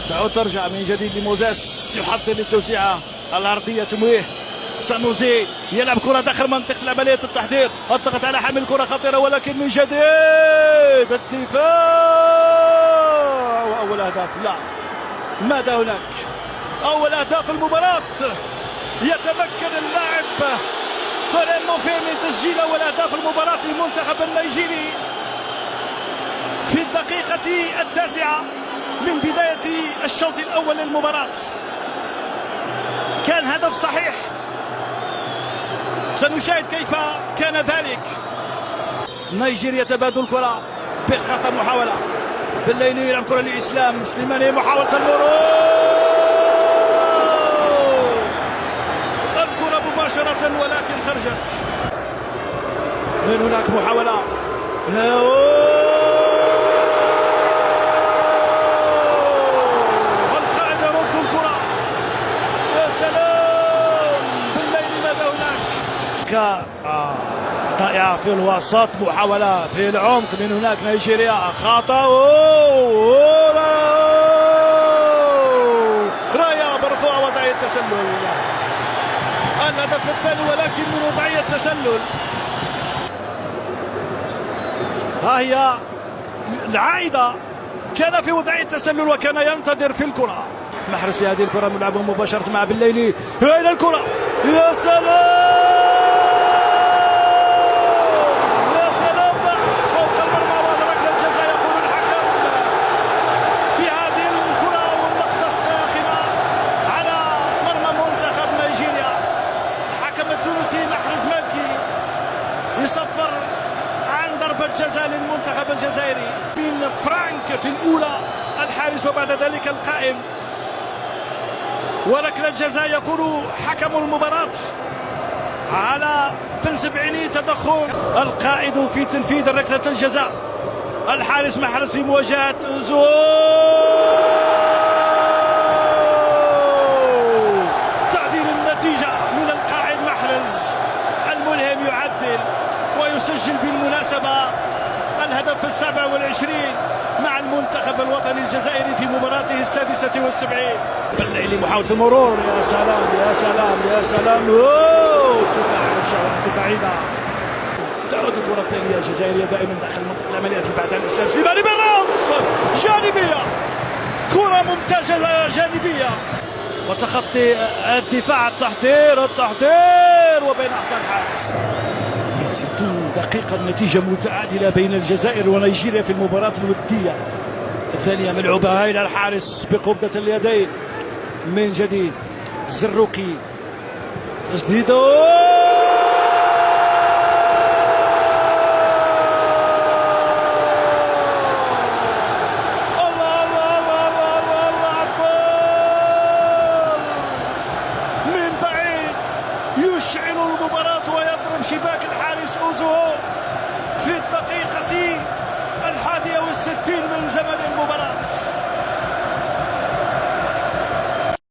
تعود ترجع من جديد لموزاس، يحضر للتوزيعة الأرضية. تمويه سانوزي يلعب كرة داخل منطقة عملية التحضير، الضغط على حامل كرة خطيرة، ولكن من جديد الدفاع وأول أهداف. لا، ماذا هناك؟ أول أهداف المباراة. يتمكن اللاعب طارق موفي من تسجيل أول أهداف المباراة للمنتخب النيجيري في الدقيقة 9 من بداية الشوط الأول للمباراة. كان هدف صحيح، سنشاهد كيف كان ذلك. نيجيريا تبادل كرة، بالخطأ محاولة، بالليلي يلعب كرة لإسلام سليماني، محاولة المرور، الكرة مباشرة ولكن خرجت. من هناك محاولة، القائد يرد الكرة. يا سلام، بالليل ماذا هناك؟ ضائعة في الوسط، محاولة في العمق من هناك نيجيريا، خطأ، راية مرفوعة، وضعية تسلل. الهدف الثاني ولكن من وضعية تسلل. ها هي العائدة، كان في وضعية تسلل وكان ينتظر في الكرة. محرز في هذه الكرة، ملعبه مباشرة مع بالليلي إلى الكرة. يا سلام، يا سلام، ضغط فوق المرمى وركلة الجزاء. يقول الحكم في هذه الكرة واللقطة الساخنة على مرمى منتخب نيجيريا. الحكم التونسي محرز مالكي يصفر عن ضربة جزاء للمنتخب الجزائري من فرانك في الأولى الحارس، وبعد ذلك القائم. وركلة الجزاء يقول حكم المباراة على بن سبعيني تدخل القائد في تنفيذ ركلة الجزاء. الحارس محرز في مواجهة تعديل النتيجة من القائد محرز، الملهم يعدل ويسجل بالمناسبة الهدف 27 مع المنتخب الوطني الجزائري في مباراته 76. بالليل محاولة المرور، يا سلام يا سلام يا سلام، دفاع الشوط بعيدة. تعود الكرة الثانية الجزائرية دائما داخل منطقة العمليات بعد الإسلام سليماني بالراس، جانبية، كرة ممتازة جانبية، وتخطي الدفاع، التحضير وبين أحضان الحارس. 60 دقيقة، النتيجة متعادلة بين الجزائر ونيجيريا في المباراة الودية الثانية. ملعوبة إلى الحارس بقبضة اليدين من جديد، زروكي، تسديده، يشعل المباراة ويضرب شباك الحارس أوزو في الدقيقة 61 من زمن المباراة.